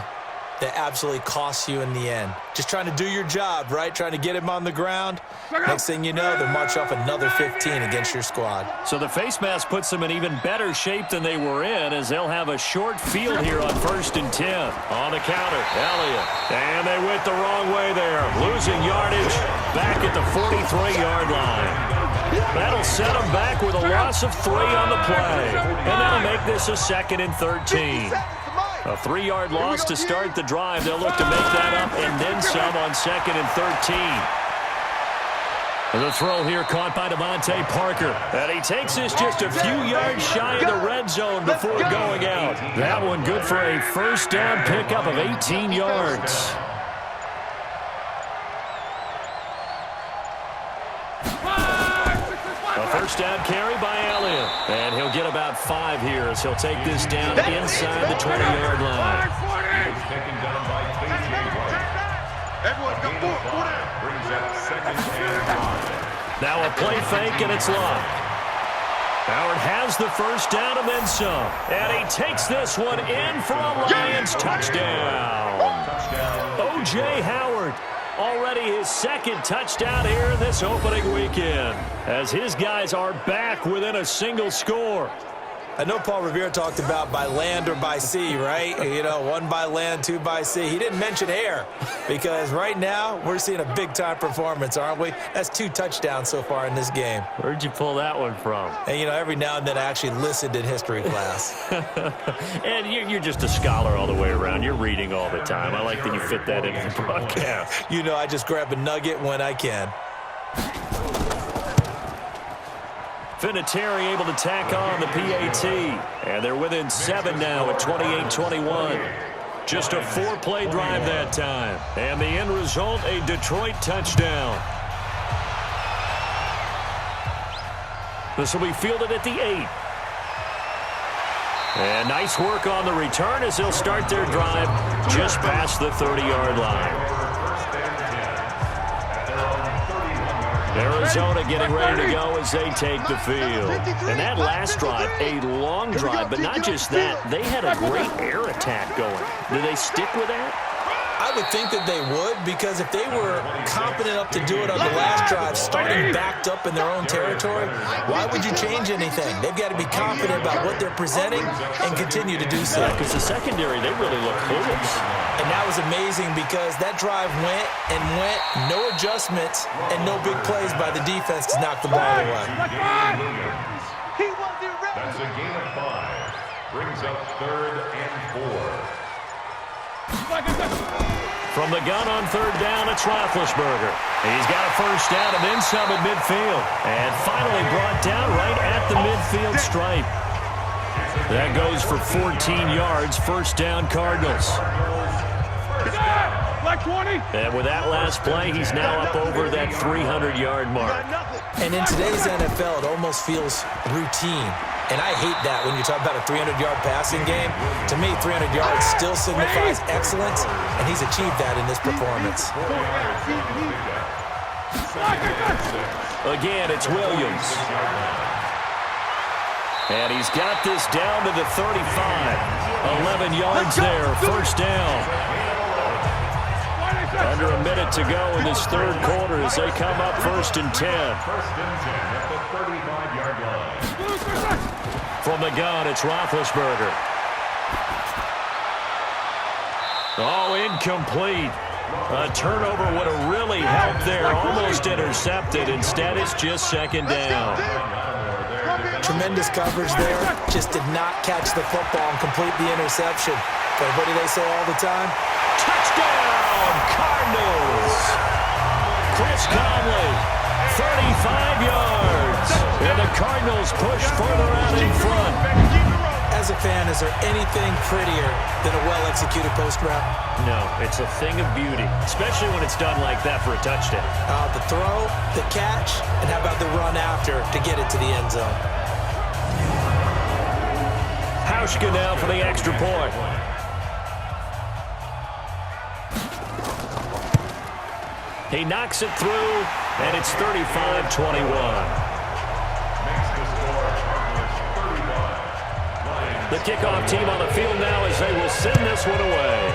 that absolutely costs you in the end. Just trying to do your job, right? Trying to get him on the ground. Next thing you know, they'll march off another 15 against your squad. So the face mask puts them in even better shape than they were in, as they'll have a short field here on 1st and 10. On the counter, Elliott. And they went the wrong way there. Losing yardage back at the 43-yard line. That'll set them back with a loss of 3 on the play. And that'll make this a 2nd and 13. A 3-yard loss to start the drive. They'll look to make that up and then some on 2nd and 13. The throw here caught by Devontae Parker. And he takes this just a few yards shy of the red zone before going out. That one good for a first down pickup of 18 yards. First down carry by Elliott. And he'll get about 5 here as he'll take this down inside the 20-yard line. Taken down by K.J. Everyone come forward. Brings up 2nd and 5. Now a play fake, and it's locked. Howard has the first down and then some. And he takes this one in for a Lions touchdown. O.J. Howard. Already his 2nd touchdown here in this opening weekend, as his guys are back within a single score. I know Paul Revere talked about by land or by sea, right? You know, 1 by land, 2 by sea. He didn't mention air, because right now we're seeing a big-time performance, aren't we? That's 2 touchdowns so far in this game. Where'd you pull that one from? And, you know, every now and then I actually listened in history class. And you're just a scholar all the way around. You're reading all the time. I like that you fit that into the broadcast. You know, I just grab a nugget when I can. Vinatieri able to tack on the PAT. And they're within 7 now at 28-21. Just a 4-play drive that time. And the end result, a Detroit touchdown. This will be fielded at the 8. And nice work on the return as they'll start their drive just past the 30-yard line. Arizona getting ready to go as they take the field. And that last drive, a long drive, but not just that. They had a great air attack going. Do they stick with that? I would think that they would, because if they were confident enough to do it on the last drive, starting backed up in their own territory, why would you change anything? They've got to be confident about what they're presenting and continue to do so. Because the secondary, they really look clueless. And that was amazing, because that drive went and went, no adjustments and no big plays by the defense to knock the ball away. That's a gain of 5. Brings up 3rd and 4. From the gun on 3rd down, it's Roethlisberger. He's got a first down and then some at midfield. And finally brought down right at the midfield stripe. That goes for 14 yards. First down, Cardinals. And with that last play, he's now up over that 300-yard mark. And in today's NFL, it almost feels routine. And I hate that when you talk about a 300-yard passing game. To me, 300 yards still signifies excellence, and he's achieved that in this performance. Again, it's Williams. And he's got this down to the 35. 11 yards there, first down. Under a minute to go in this third quarter as they come up 1st and 10. First and 10 at the 35-yard line. From the gun, it's Roethlisberger. Oh, incomplete. A turnover would have really helped there. Almost intercepted. Instead, it's just second down. Tremendous coverage there. Just did not catch the football and complete the interception. But what do they say all the time? Touchdown, Cardinals. Chris Conley, 35 yards. And the Cardinals push further out in front. As a fan, is there anything prettier than a well-executed post route? No, it's a thing of beauty, especially when it's done like that for a touchdown. The throw, the catch, and how about the run after to get it to the end zone? Hauschka now for the extra point. He knocks it through, and it's 35-21. The kickoff team on the field now as they will send this one away.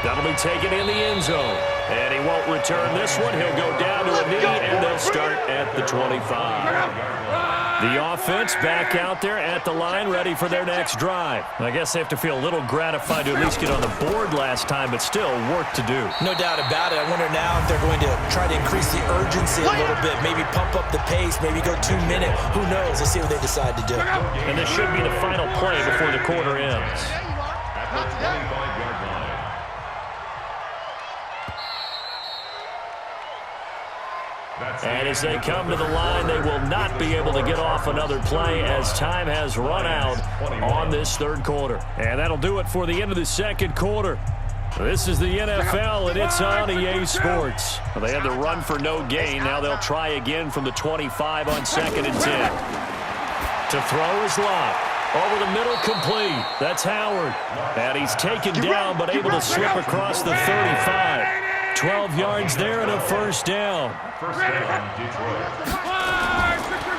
That'll be taken in the end zone. And he won't return this one. He'll go down to a knee, and they'll start at the 25. The offense back out there at the line, ready for their next drive. I guess they have to feel a little gratified to at least get on the board last time, but still work to do. No doubt about it. I wonder now if they're going to try to increase the urgency a little bit, maybe pump up the pace, maybe go 2 minute. Who knows? Let's see what they decide to do. And this should be the final play before the quarter ends. At the 25-yard line. And as they come to the line, they will not be able to get off another play as time has run out on this third quarter. And that'll do it for the end of the second quarter. This is the NFL, and it's on EA Sports. Well, they had the run for no gain. Now they'll try again from the 25 on 2nd and 10. To throw is Locke. Over the middle, complete. That's Howard. And he's taken down, but able to slip across the 35. 12 yards there and a first down. First down, Detroit.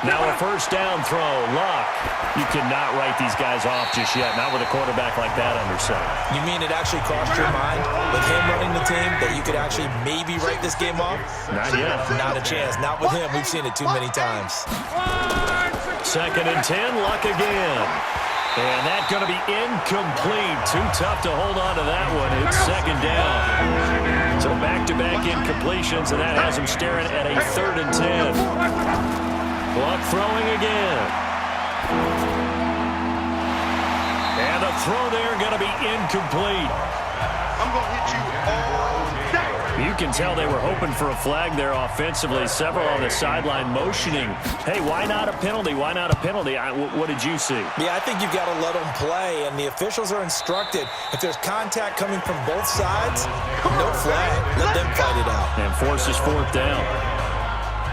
Now a first down throw. Locke. You cannot write these guys off just yet, not with a quarterback like that under center. You mean it actually crossed your mind with him running the team that you could actually maybe write this game off? Not yet. Not a chance. Not with him. We've seen it too many times. 2nd and 10, Luck again. And that's going to be incomplete. Too tough to hold on to that one. It's second down. So back-to-back incompletions, and that has him staring at a 3rd and 10. Luck throwing again. And the throw there going to be incomplete. I'm going to hit you all day. You can tell they were hoping for a flag there offensively. Several on the sideline motioning. Hey, why not a penalty? Why not a penalty? What did you see? Yeah, I think you've got to let them play, and the officials are instructed. If there's contact coming from both sides, no flag. Let them fight it out. And forces 4th down.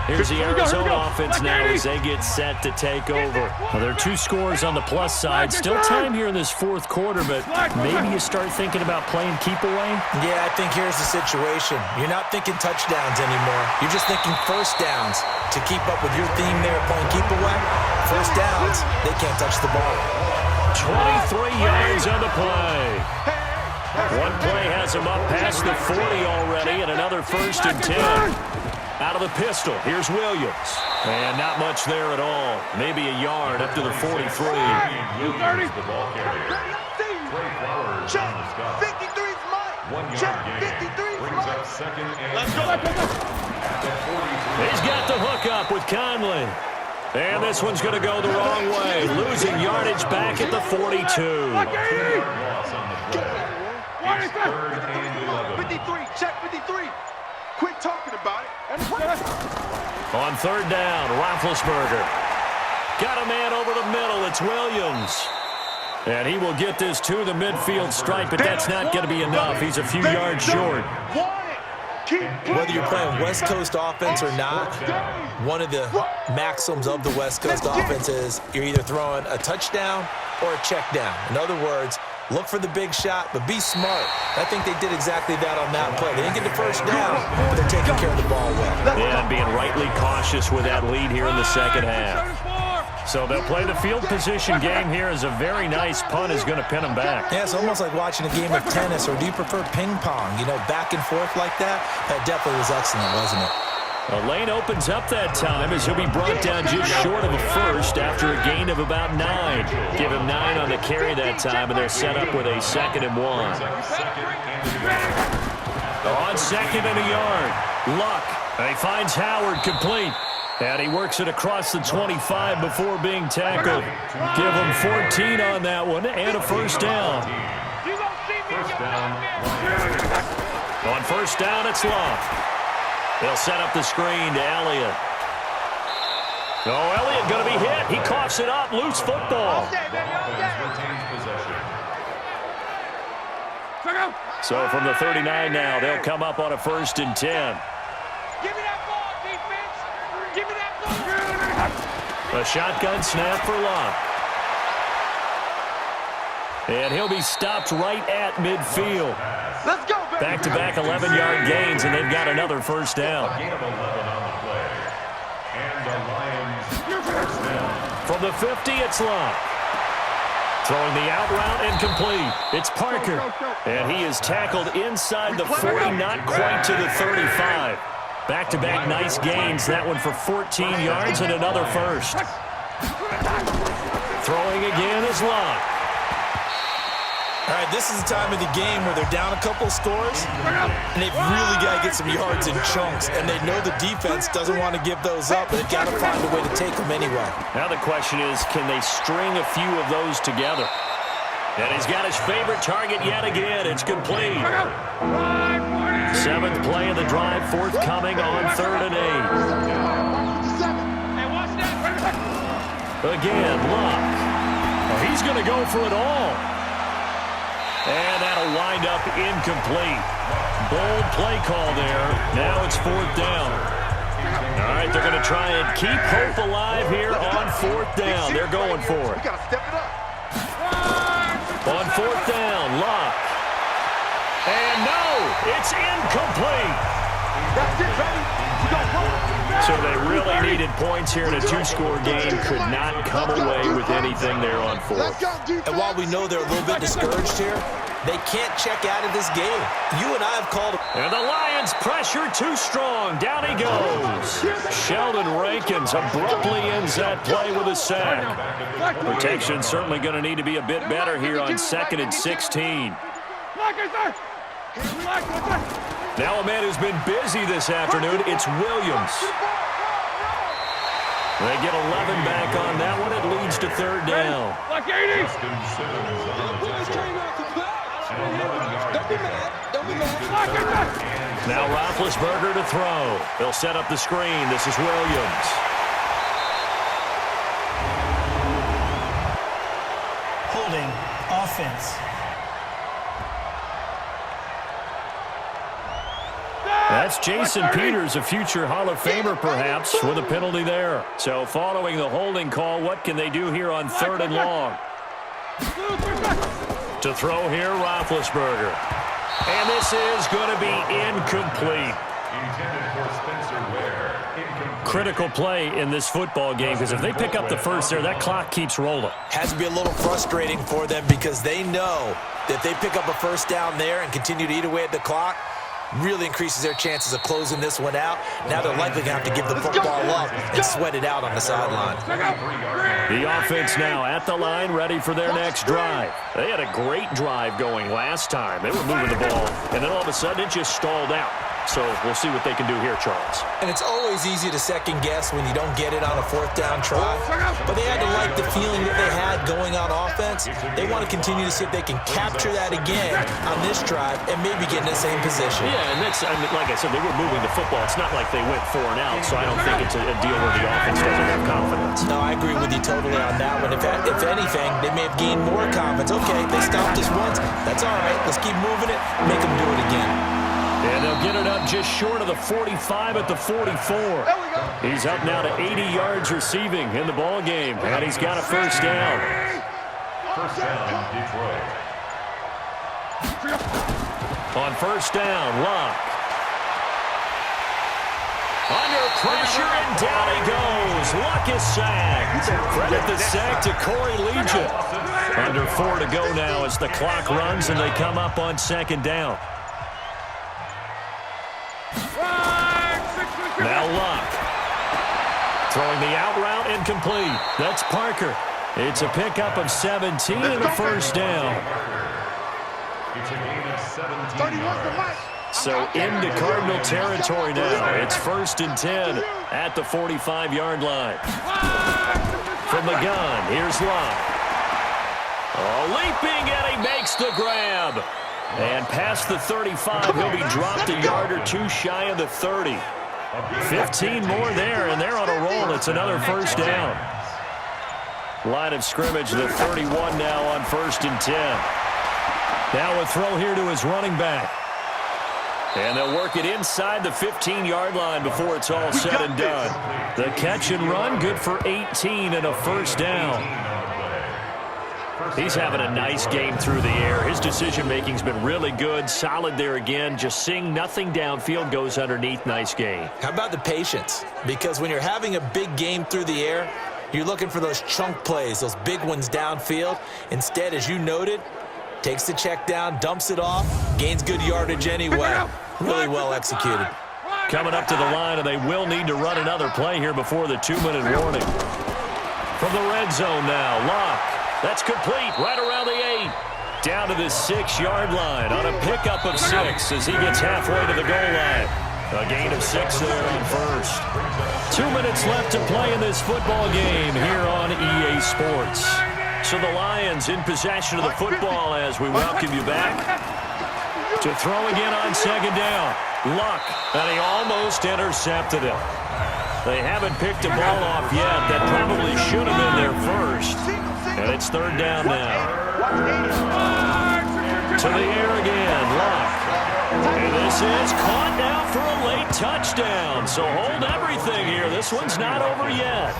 Here's the Arizona offense now as they get set to take over. Well, there are 2 scores on the plus side. Still time here in this 4th quarter, but maybe you start thinking about playing keep away? Yeah, I think here's the situation. You're not thinking touchdowns anymore. You're just thinking first downs. To keep up with your theme there, playing keep away, first downs, they can't touch the ball. 23 yards on the play. One play has him up past the 40 already, and another 1st and 10. Out of the pistol, here's Williams. And not much there at all. Maybe a yard up to the 43. Williams, the ball carrier. Trey Flowers Check. on the stop. 53's mine. 1 yard Check. gain. 53's Brings mine. up 2nd and Let's go. at the 43. He's got the hook up with Conley. And this one's going to go the wrong way. Losing yardage back at the 42. Loss on the play. It's 3rd and 11. 53. Check 53. Quit talking about it. On 3rd down, Roethlisberger. Got a man over the middle. It's Williams. And he will get this to the midfield stripe, but that's not going to be enough. He's a few yards short. Want it. Whether you're playing West Coast offense or not, one of the maxims of the West Coast offense is you're either throwing a touchdown or a check down. In other words, look for the big shot, but be smart. I think they did exactly that on that play. They didn't get the first down, but they're taking care of the ball well. And being rightly cautious with that lead here in the second half. So they'll play the field position game here as a very nice punt is going to pin them back. Yeah, it's almost like watching a game of tennis, or do you prefer ping pong? You know, back and forth like that? That definitely was excellent, wasn't it? The lane opens up that time as he'll be brought down just short of a first after a gain of about 9. Give him 9 on the carry that time, and they're set up with a 2nd and 1. On 2nd and a yard, Luck. He finds Howard complete. And he works it across the 25 before being tackled. Give him 14 on that one and a first down. On first down, it's Luck. They'll set up the screen to Elliott. Oh, Elliott going to be hit. He coughs it up. Loose football. So from the 39 now, they'll come up on a 1st and 10. Give me that ball, defense. Give me that ball. A shotgun snap for Luck. And he'll be stopped right at midfield. Let's go, baby. Back-to-back 11-yard gains, and they've got another first down. Gain of 11 on the play. And the Lions first down. From the 50, it's Luck. Throwing the out route incomplete. It's Parker. And he is tackled inside the 40, not quite to the 35. Back-to-back nice gains. That one for 14 yards and another first. Throwing again is Luck. All right, this is the time of the game where they're down a couple of scores, and they've really got to get some yards in chunks, and they know the defense doesn't want to give those up, but they've got to find a way to take them anyway. Now the question is, can they string a few of those together? And he's got his favorite target yet again. It's complete. 7th play of the drive, forthcoming on 3rd and 8. Again, Luck. Oh, he's going to go for it all. And that'll wind up incomplete. Bold play call there. Now it's 4th down. All right, they're going to try and keep hope alive here on 4th down. They're going for it. We got to step it up. On 4th down, Luck. And no, it's incomplete. That's it, baby. We got So they really needed points here in a 2-score game. Could not come away with anything there on 4th. And while we know they're a little bit discouraged here, they can't check out of this game. You and I have called it. And the Lions pressure too strong. Down he goes. Sheldon Rankins abruptly ends that play with a sack. Protection certainly going to need to be a bit better here on 2nd and 16. Now a man who's been busy this afternoon, it's Williams. They get 11 back on that one. It leads to 3rd down. Now Roethlisberger to throw. They'll set up the screen. This is Williams. Holding offense. That's Jason Peters, a future Hall of Famer, perhaps, with a penalty there. So following the holding call, what can they do here on 3rd and long? To throw here, Roethlisberger. And this is going to be incomplete. Critical play in this football game, because if they pick up the first there, that clock keeps rolling. Has to be a little frustrating for them because they know that if they pick up a first down there and continue to eat away at the clock, really increases their chances of closing this one out. Now they're likely going to have to give the football up and sweat it out on the sideline. The offense now at the line, ready for their next drive. They had a great drive going last time. They were moving the ball, and then all of a sudden it just stalled out. So we'll see what they can do here, Charles. And it's always easy to second guess when you don't get it on a 4th down try. But they had to like the feeling that they had going on offense. They want to continue to see if they can capture that again on this drive and maybe get in the same position. Yeah, and that's, I mean, like I said, they were moving the football. It's not like they went 4 and out, so I don't think it's a deal where the offense doesn't have confidence. No, I agree with you totally on that one. If anything, they may have gained more confidence. Okay, they stopped us once. That's all right. Let's keep moving it. Make them do it again. And they'll get it up just short of the 45 at the 44. He's up now to 80 yards receiving in the ball game, and he's got a first down. First down, Detroit. On first down, Luck. Under pressure, and down he goes. Luck is sacked. Credit the sack to Corey Legion. Under 4 to go now as the clock runs and they come up on second down. Now Luck. Throwing the out route incomplete. That's Parker. It's a pickup of 17 and a first down. It's a gain of 17 yards. So into Cardinal territory now. It's first and 10 at the 45-yard line. From the gun, here's Luck. Oh, leaping, and he makes the grab. And past the 35, he'll be dropped a yard or two shy of the 30. 15 more there, and they're on a roll. It's another first down. Line of scrimmage, the 31 now on first and 10. Now a throw here to his running back. And they'll work it inside the 15-yard line before it's all said and done. The catch and run, good for 18 and a first down. He's having a nice game through the air. His decision-making's been really good, solid there again. Just seeing nothing downfield goes underneath. Nice game. How about the patience? Because when you're having a big game through the air, you're looking for those chunk plays, those big ones downfield. Instead, as you noted, takes the check down, dumps it off, gains good yardage anyway. Really well executed. Coming up to the line, and they will need to run another play here before the 2-minute warning. From the red zone now, Luck. That's complete right around the 8. Down to the 6-yard line on a pickup of 6 as he gets halfway to the goal line. A gain of 6 there on first. 2 minutes left to play in this football game here on EA Sports. So the Lions in possession of the football as we welcome you back. To throw again on second down. Luck, and he almost intercepted it. They haven't picked a ball off yet. That probably should have been their first. And it's third down now. To the air again, Luck. And this is caught now for a late touchdown. So hold everything here. This one's not over yet.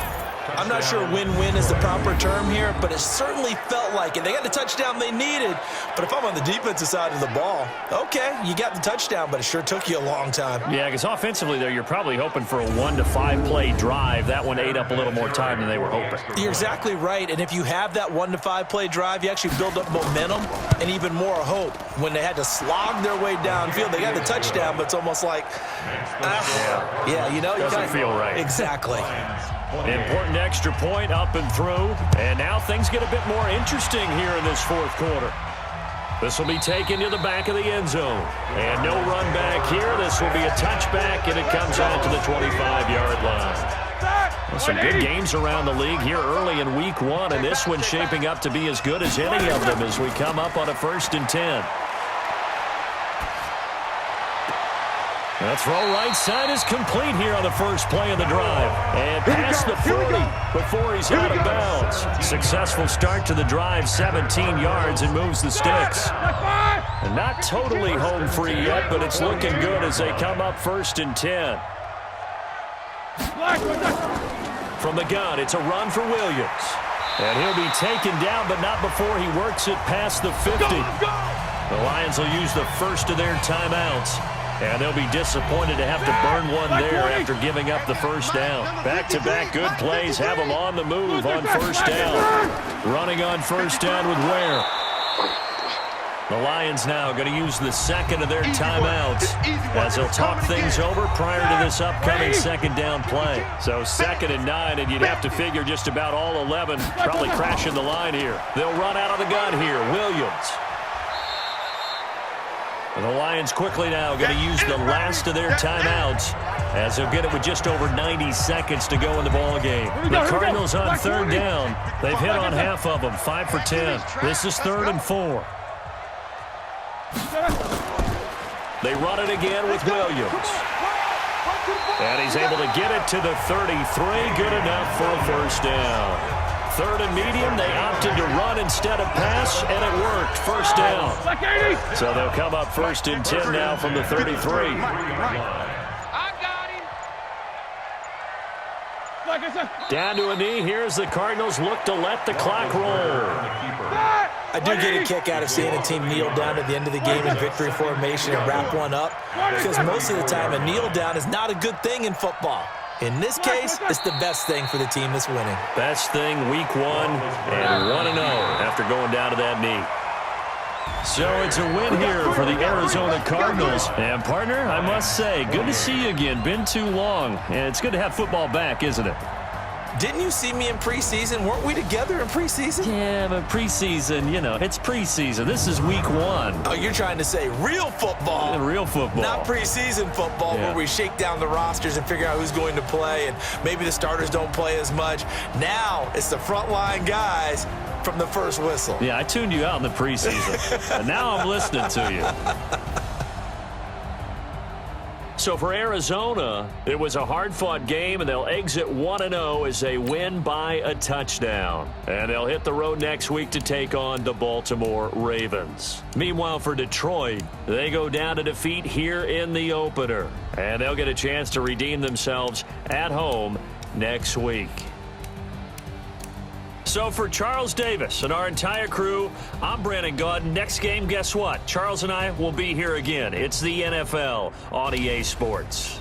I'm not sure win-win is the proper term here, but it certainly felt like it. They got the touchdown they needed, but if I'm on the defensive side of the ball, okay, you got the touchdown, but it sure took you a long time. Yeah, because offensively there, you're probably hoping for a 1 to 5 play drive. That one ate up a little more time than they were hoping. You're exactly right, and if you have that 1 to 5 play drive, you actually build up momentum and even more hope. When they had to slog their way downfield, they got the touchdown, but it's almost like, yeah, you know, doesn't feel right. Exactly. Important extra point up and through. And now things get a bit more interesting here in this fourth quarter. This will be taken to the back of the end zone. And no run back here. This will be a touchback, and it comes out to the 25-yard line. Well, some good games around the league here early in week 1, and this one's shaping up to be as good as any of them as we come up on a 1st and 10. The throw right side is complete here on the first play of the drive. And past the 40 before he's out of bounds. Successful start to the drive, 17 yards, and moves the sticks. And not totally home free yet, but it's looking good as they come up 1st and 10. From the gun, it's a run for Williams. And he'll be taken down, but not before he works it past the 50. The Lions will use the first of their timeouts. And they'll be disappointed to have to burn one there after giving up the first down. Back-to-back good plays have them on the move on first down. Running on first down with Ware. The Lions now going to use the second of their timeouts as they'll talk things over prior to this upcoming second down play. So 2nd and 9, and you'd have to figure just about all 11 probably crashing the line here. They'll run out of the gun here. Williams. And the Lions quickly now going to use the last of their timeouts as they'll get it with just over 90 seconds to go in the ball game. The Cardinals on 3rd down. They've hit on half of them, 5 for 10. This is 3rd and 4. They run it again with Williams. And he's able to get it to the 33. Good enough for a first down. 3rd and medium. They opted to run instead of pass, and it worked. First down. So they'll come up 1st and 10 now from the 33. Down to a knee. Here's the Cardinals look to let the clock roll. I do get a kick out of seeing a team kneel down at the end of the game in victory formation and wrap one up, because most of the time a kneel down is not a good thing in football. In this case, it's the best thing for the team that's winning. Best thing week 1 and 1-0 after going down to that knee. So it's a win here for the Arizona Cardinals. And, partner, I must say, good to see you again. Been too long. And it's good to have football back, isn't it? Didn't you see me in preseason? Weren't we together in preseason? Yeah, but preseason, you know, it's preseason. This is week 1. Oh, you're trying to say real football. Real football. Not preseason football, where we shake down the rosters and figure out who's going to play, and maybe the starters don't play as much. Now it's the frontline guys from the first whistle. Yeah, I tuned you out in the preseason. And now I'm listening to you. So for Arizona, it was a hard-fought game, and they'll exit 1-0 as they win by a touchdown. And they'll hit the road next week to take on the Baltimore Ravens. Meanwhile, for Detroit, they go down to defeat here in the opener. And they'll get a chance to redeem themselves at home next week. So for Charles Davis and our entire crew, I'm Brandon Gaudin. Next game, guess what? Charles and I will be here again. It's the NFL on EA Sports.